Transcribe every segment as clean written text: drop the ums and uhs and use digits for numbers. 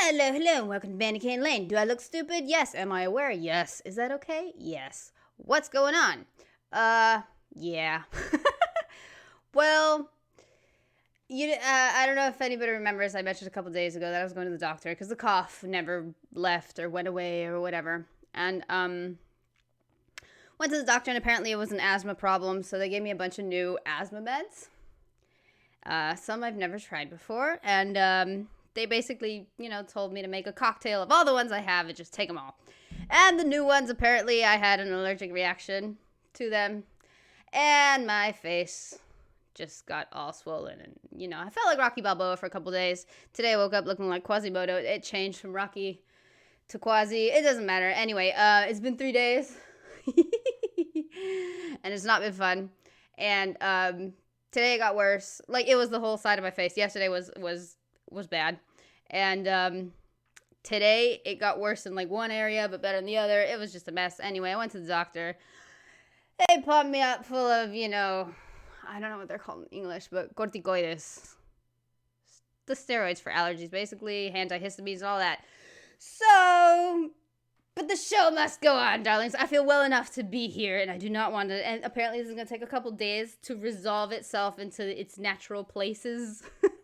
Hello, welcome to Bandicane Lane. Do I look stupid? Yes. Am I aware? Yes. Is that okay? Yes. What's going on? Yeah. Well, I don't know if anybody remembers, I mentioned a couple days ago that I was going to the doctor because the cough never left or went away or whatever. And, went to the doctor and apparently it was an asthma problem, so they gave me a bunch of new asthma meds. Some I've never tried before, and, they basically, told me to make a cocktail of all the ones I have and just take them all. And the new ones, apparently, I had an allergic reaction to them. And my face just got all swollen. And, I felt like Rocky Balboa for a couple days. Today I woke up looking like Quasimodo. It changed from Rocky to Quasi. It doesn't matter. Anyway, it's been 3 days. And it's not been fun. And today it got worse. Like, it was the whole side of my face. Yesterday was bad. And today it got worse in like one area but better in the other. It was just a mess. Anyway, I went to the doctor. They pumped me up full of, I don't know what they're called in English, but corticoides. The steroids for allergies, basically, antihistamines and all that. So, but the show must go on, darlings. I feel well enough to be here, and I do not want to, and apparently this is going to take a couple days to resolve itself into its natural places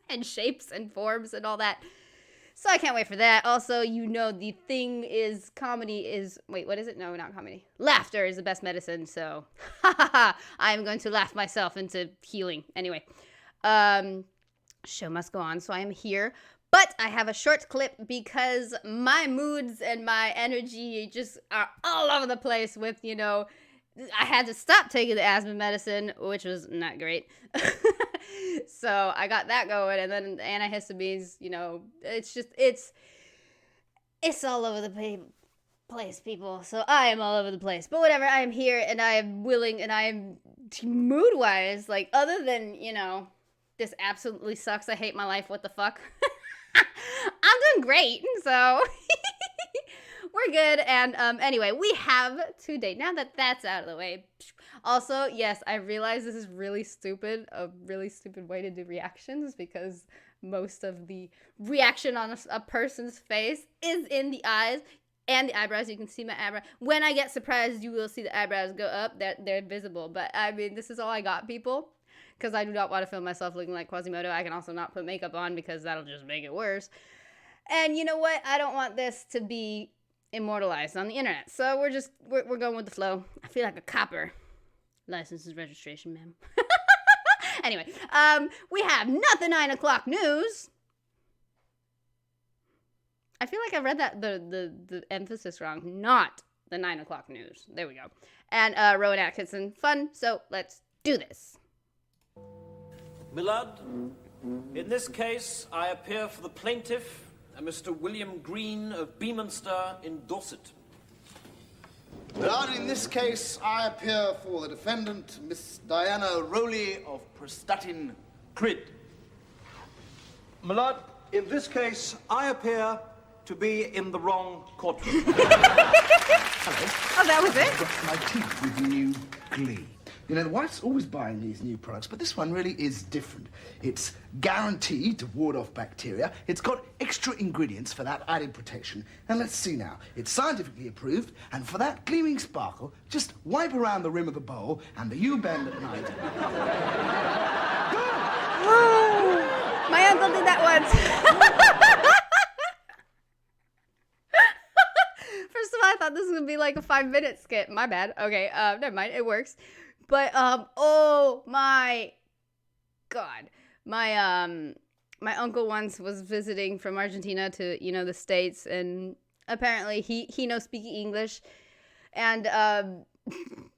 and shapes and forms and all that. So I can't wait for that. Also, the thing is, comedy is, wait, what is it? No, not comedy. Laughter is the best medicine, so, I'm going to laugh myself into healing. Anyway, show must go on, so I am here. But I have a short clip because my moods and my energy just are all over the place with, I had to stop taking the asthma medicine, which was not great. So I got that going, and then antihistamines, it's all over the place, people. So I am all over the place. But whatever, I am here, and I am willing, and I am mood-wise, like, other than, this absolutely sucks, I hate my life, what the fuck. I'm doing great, so we're good. And anyway, we have today, now that that's out of the way. Also, yes, I realize this is a really stupid way to do reactions, because most of the reaction on a person's face is in the eyes and the eyebrows. You can see my eyebrow. When I get surprised, you will see the eyebrows go up. They're visible. But I mean, this is all I got, people, because I do not want to film myself looking like Quasimodo. I can also not put makeup on because that'll just make it worse. And you know what? I don't want this to be immortalized on the internet. So we're going with the flow. I feel like a copper. License and registration, ma'am. Anyway, we have not the 9 o'clock news. I feel like I read that the emphasis wrong. Not the 9 o'clock news. There we go. And Rowan Atkinson, fun. So let's do this. Millard, in this case, I appear for the plaintiff, Mr. William Green of Beaminster in Dorset. Millard, in this case, I appear for the defendant, Miss Diana Rowley of Prestatyn Cryd. Millard, in this case, I appear to be in the wrong courtroom. Hello. Oh, that was it? Brush my teeth with new glee. The wife's always buying these new products, but this one really is different. It's guaranteed to ward off bacteria. It's got extra ingredients for that added protection. And let's see now. It's scientifically approved, and for that gleaming sparkle, just wipe around the rim of the bowl and the U-bend at night. My uncle did that once. First of all, I thought this was going to be like a 5-minute skit. My bad. Okay, never mind. It works. But, oh my God. My uncle once was visiting from Argentina to, the States, and apparently he knows speaking English. And,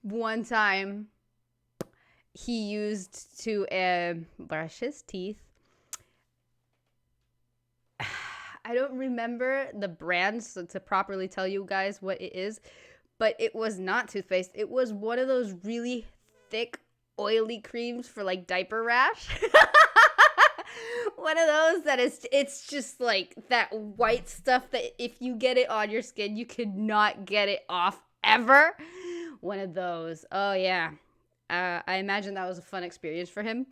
one time he used to, brush his teeth. I don't remember the brand to properly tell you guys what it is, but it was not toothpaste. It was one of those really thick, oily creams for like diaper rash. One of those that it's just like that white stuff that if you get it on your skin, you could not get it off ever. One of those. Oh yeah. I imagine that was a fun experience for him.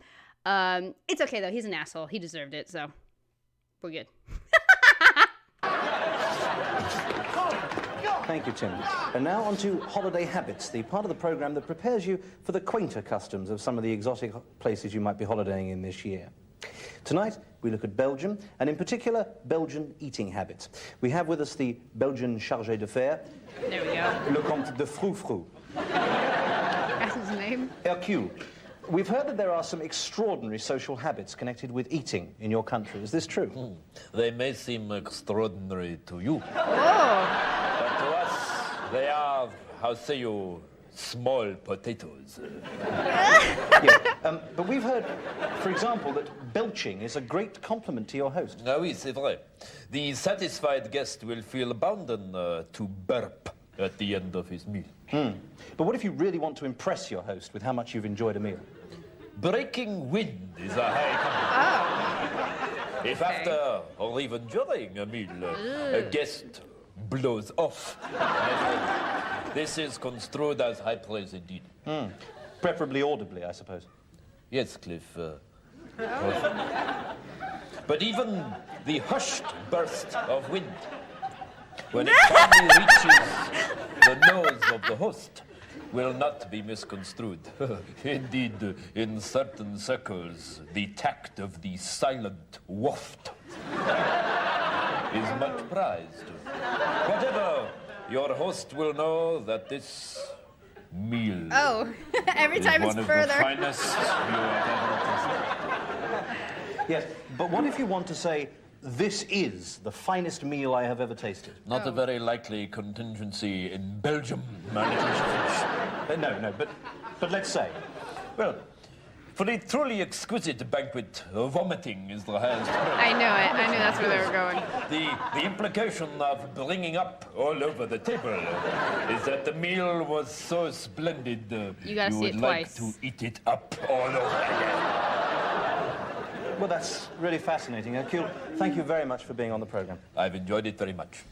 It's okay though. He's an asshole. He deserved it. So we're good. Thank you, Tim. And now on to Holiday Habits, the part of the programme that prepares you for the quainter customs of some of the exotic places you might be holidaying in this year. Tonight, we look at Belgium, and in particular, Belgian eating habits. We have with us the Belgian chargé d'affaires. There we go. Le Comte de Froufrou. That's his name. Hercule. We've heard that there are some extraordinary social habits connected with eating in your country. Is this true? They may seem extraordinary to you, Oh. but to us, they are, how say you, small potatoes. But we've heard, for example, that belching is a great compliment to your host. Ah oui, c'est vrai. The satisfied guest will feel bounden to burp at the end of his meal. But what if you really want to impress your host with how much you've enjoyed a meal? Breaking wind is a high compliment. If after or even during a meal, a guest blows off, this is construed as high praise indeed. Preferably audibly, I suppose. Yes, Cliff. But even the hushed burst of wind, when it finally reaches the nose of the host, will not be misconstrued. Indeed, in certain circles, the tact of the silent waft is much prized. Whatever, your host will know that this meal Oh, every time is it's one further. of the finest you have ever tasted. Yes, but what if you want to say, this is the finest meal I have ever tasted? Not a very likely contingency in Belgium, my little Fritz. No, but let's say. Well, for the truly exquisite banquet, vomiting is the highest praise. I knew it. I knew that's where they were going. The implication of bringing up all over the table is that the meal was so splendid You gotta see would it like twice. to eat it up all over again. Well, that's really fascinating. Hercule, thank you very much for being on the programme. I've enjoyed it very much.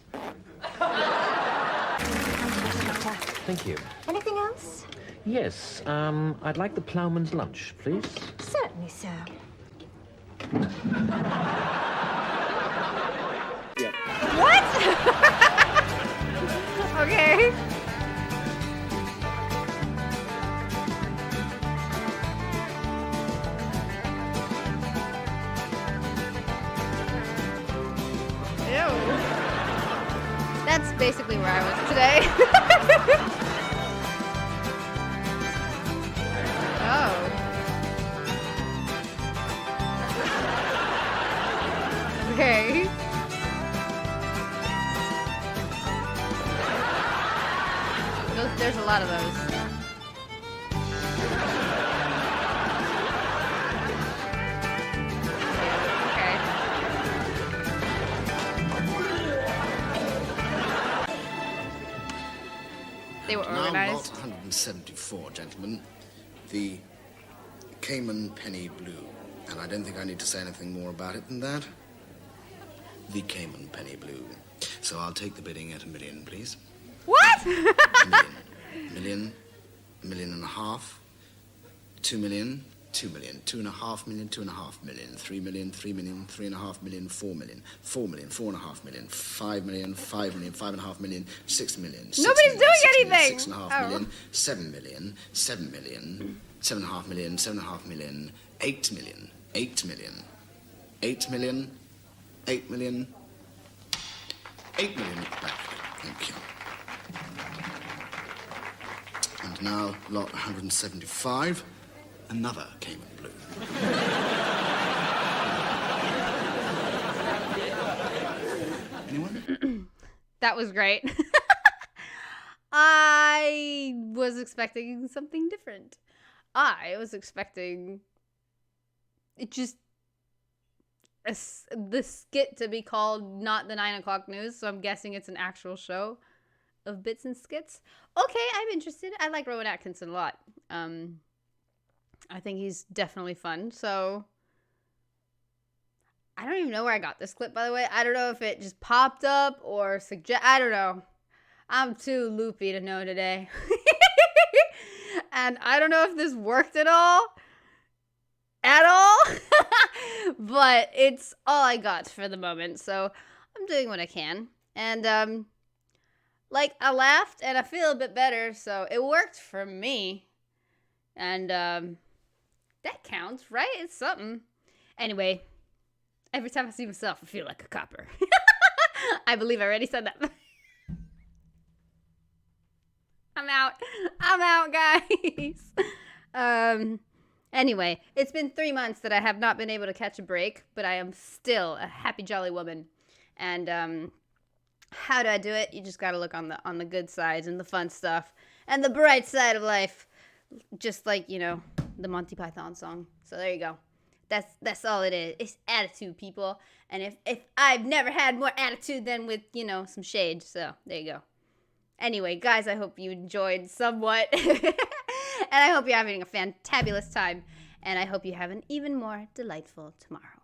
Thank you. Anything else? Yes, I'd like the ploughman's lunch, please. Certainly, sir. What? Okay. Ew. That's basically where I was today. Oh. Okay. There's a lot of those. Okay. They were Now, organized. lot 174, gentlemen. The Cayman Penny Blue. And I don't think I need to say anything more about it than that. The Cayman Penny Blue. So I'll take the bidding at $1 million, please. What? $1 million, $1.5 million, $2 million, $2 million, $2.5 million, $2.5 million, $3 million, $3 million, $3.5 million, $4 million, $4 million, $4.5 million, $5 million, $5 million, $5.5 million, $6 million. Nobody's doing anything. $6.5 million, $7 million, $7 million, $7.5 million, $7.5 million, $8 million, $8 million, $8 million, $8 million, $8 million. Thank you. And now, lot 175, another Cayman Blue. Anyone? That was great. I was expecting something different. I was expecting it just the skit to be called not the 9 o'clock news, so I'm guessing it's an actual show of bits and skits. Okay, I'm interested. I like Rowan Atkinson a lot. I think he's definitely fun, so I don't even know where I got this clip, by the way. I don't know if it just popped up or I don't know. I'm too loopy to know today. And I don't know if this worked at all. But it's all I got for the moment, so I'm doing what I can. And like, I laughed and I feel a bit better, so it worked for me. And, that counts, right? It's something. Anyway, every time I see myself, I feel like a copper. I believe I already said that. I'm out, guys. Anyway, it's been 3 months that I have not been able to catch a break, but I am still a happy, jolly woman. And, how do I do it? You just gotta look on the good sides and the fun stuff and the bright side of life. Just like, you know, the Monty Python song. So there you go. That's all it is. It's attitude, people. And if I've never had more attitude than with, you know, some shade. So there you go. Anyway, guys, I hope you enjoyed somewhat. And I hope you're having a fantabulous time. And I hope you have an even more delightful tomorrow.